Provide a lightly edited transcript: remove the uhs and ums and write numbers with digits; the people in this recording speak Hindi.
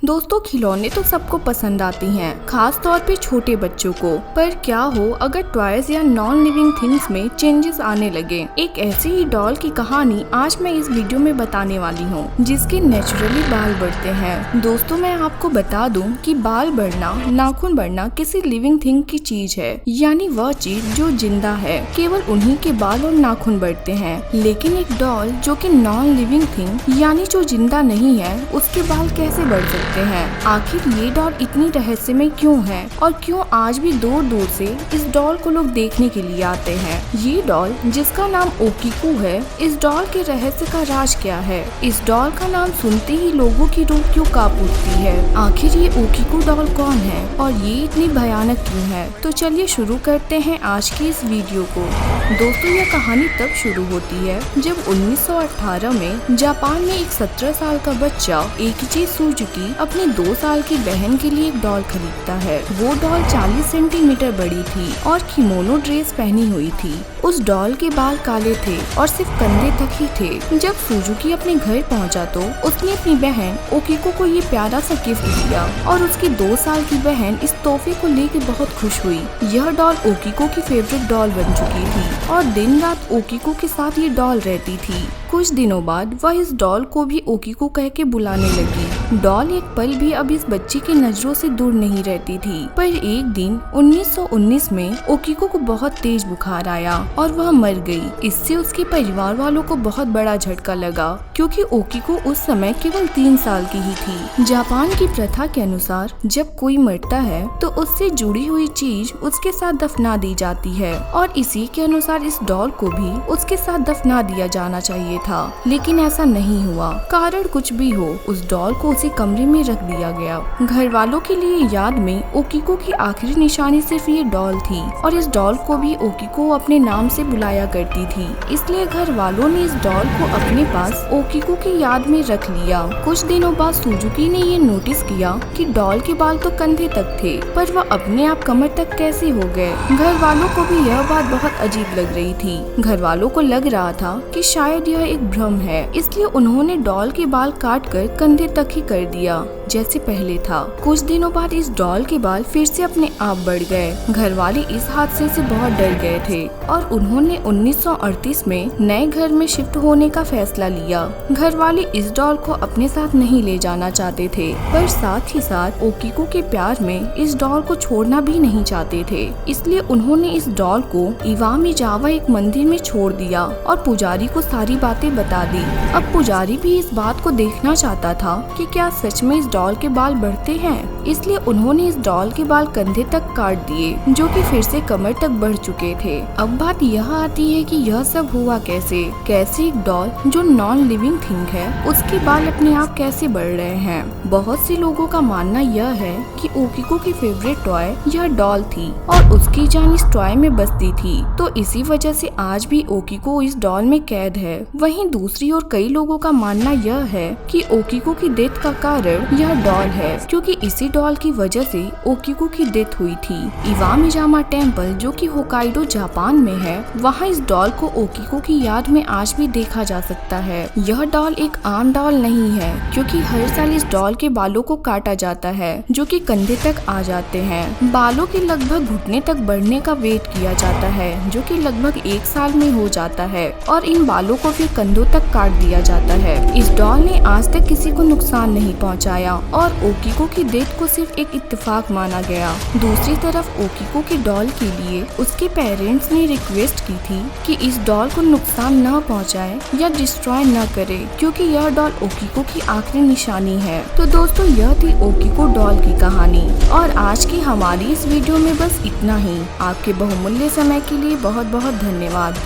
दोस्तों, खिलौने तो सबको पसंद आते हैं, खास तौर पे छोटे बच्चों को। पर क्या हो अगर टॉयज या नॉन लिविंग थिंग्स में चेंजेस आने लगे। एक ऐसी ही डॉल की कहानी आज मैं इस वीडियो में बताने वाली हूँ, जिसके नेचुरली बाल बढ़ते हैं। दोस्तों, मैं आपको बता दूं कि बाल बढ़ना, नाखून बढ़ना किसी लिविंग थिंग की चीज है, यानी वह चीज जो जिंदा है, केवल उन्हीं के बाल और नाखून बढ़ते हैं। लेकिन एक डॉल जो कि नॉन लिविंग थिंग यानी जो जिंदा नहीं है, उसके बाल कैसे बढ़ सकते हैं? आखिर ये डॉल इतनी रहस्यमय क्यों है और क्यों आज भी दूर दूर से इस डॉल को लोग देखने के लिए आते हैं? ये डॉल जिसका नाम ओकीको है, इस डॉल के रहस्य का राज क्या है? इस डॉल का नाम सुनते ही लोगों की रूह क्यों कांप उठती है? आखिर ये ओकीको डॉल कौन है और ये इतनी भयानक क्यों है? तो चलिए शुरू करते हैं आज की इस वीडियो को। दोस्तों, यह कहानी तब शुरू होती है जब 1918 में जापान में एक 17 साल का बच्चा एकिची सुजुकी अपनी 2 साल की बहन के लिए एक डॉल खरीदता है। वो डॉल 40 सेंटीमीटर बड़ी थी और किमोनो ड्रेस पहनी हुई थी। उस डॉल के बाल काले थे और सिर्फ कंधे तक ही थे। जब सुजुकी अपने घर पहुंचा तो उसने अपनी बहन ओकीको को ये प्यारा सा गिफ्ट दिया और उसकी 2 साल की बहन इस तोहफे को लेकर बहुत खुश हुई। यह डॉल ओकीको की फेवरेट डॉल बन चुकी थी और दिन रात ओकीको के साथ ये डॉल रहती थी। कुछ दिनों बाद वह इस डॉल को भी ओकीको कह के बुलाने लगी। डॉल एक पल भी अब इस बच्ची की नजरों से दूर नहीं रहती थी। पर एक दिन 1919 में ओकीको को बहुत तेज बुखार आया और वह मर गई। इससे उसके परिवार वालों को बहुत बड़ा झटका लगा, क्योंकि ओकीको उस समय केवल 3 साल की ही थी। जापान की प्रथा के अनुसार जब कोई मरता है तो उससे जुड़ी हुई चीज उसके साथ दफना दी जाती है और इसी के अनुसार इस डॉल को भी उसके साथ दफना दिया जाना चाहिए था। लेकिन ऐसा नहीं हुआ। कारण कुछ भी हो, उस डॉल को उसी कमरे में रख दिया गया। घर वालों के लिए याद में ओकीको की आखिरी निशानी सिर्फ ये डॉल थी और इस डॉल को भी ओकीको अपने नाम से बुलाया करती थी। इसलिए घर वालों ने इस डॉल को अपने पास ओकीको की याद में रख लिया। कुछ दिनों बाद सुजुकी ने ये नोटिस किया कि डॉल के बाल तो कंधे तक थे, पर वह अपने आप कमर तक कैसे हो गए। घर वालों को भी यह बात बहुत अजीब लग रही थी। घर वालों को लग रहा था कि शायद यह एक भ्रम है, इसलिए उन्होंने डॉल के बाल काटकर कंधे तक ही कर दिया जैसे पहले था। कुछ दिनों बाद इस डॉल के बाल फिर से अपने आप बढ़ गए। घर वाले इस हादसे से बहुत डर गए थे और उन्होंने 1938 में नए घर में शिफ्ट होने का फैसला लिया। घर वाले इस डॉल को अपने साथ नहीं ले जाना चाहते थे, पर साथ ही साथ ओकीको के प्यार में इस डॉल को छोड़ना भी नहीं चाहते थे। इसलिए उन्होंने इस डॉल को इवामिजावा एक मंदिर में छोड़ दिया और पुजारी को सारी बातें बता दी। अब पुजारी भी इस बात को देखना चाहता था कि क्या सच में इस डॉल के बाल बढ़ते हैं। इसलिए उन्होंने इस डॉल के बाल कंधे तक काट दिए, जो कि फिर से कमर तक बढ़ चुके थे। अब बात यह आती है कि यह सब हुआ कैसे? कैसे एक डॉल जो नॉन लिविंग थिंग है, उसके बाल अपने आप कैसे बढ़ रहे हैं? बहुत से लोगों का मानना यह है कि ओकीको की फेवरेट टॉय यह डॉल थी और उसकी जान इस टॉय में बसती थी, तो इसी वजह से आज भी ओकीको इस डॉल में कैद है। वहीं दूसरी ओर कई लोगों का मानना यह है कि ओकीको की डेथ का कारण यह डॉल है, क्योंकि इसी डॉल की वजह से ओकीको की डेथ हुई थी। इवामिजावा टेम्पल, जो कि होकाइडो जापान में है, वहाँ इस डॉल को ओकीको की याद में आज भी देखा जा सकता है। यह डॉल एक आम डॉल नहीं है, क्योंकि हर साल इस डॉल के बालों को काटा जाता है, जो कि कंधे तक आ जाते हैं। बालों के लगभग घुटने तक बढ़ने का वेट किया जाता है, जो कि लगभग 1 साल में हो जाता है और इन बालों को फिर कंधों तक काट दिया जाता है। इस डॉल ने आज तक किसी को नुकसान नहीं पहुंचाया और ओकीको की डेथ को सिर्फ एक इत्तेफाक माना गया। दूसरी तरफ ओकीको की डॉल के लिए उसके पेरेंट्स ने रिक्वेस्ट की थी कि इस डॉल को नुकसान न पहुंचाए या डिस्ट्रॉय न करे, क्योंकि यह डॉल ओकीको की आखिरी निशानी है। तो दोस्तों, यह थी ओकीको डॉल की कहानी और आज की हमारी इस वीडियो में बस इतना ही। आपके बहुमूल्य समय के लिए बहुत बहुत धन्यवाद।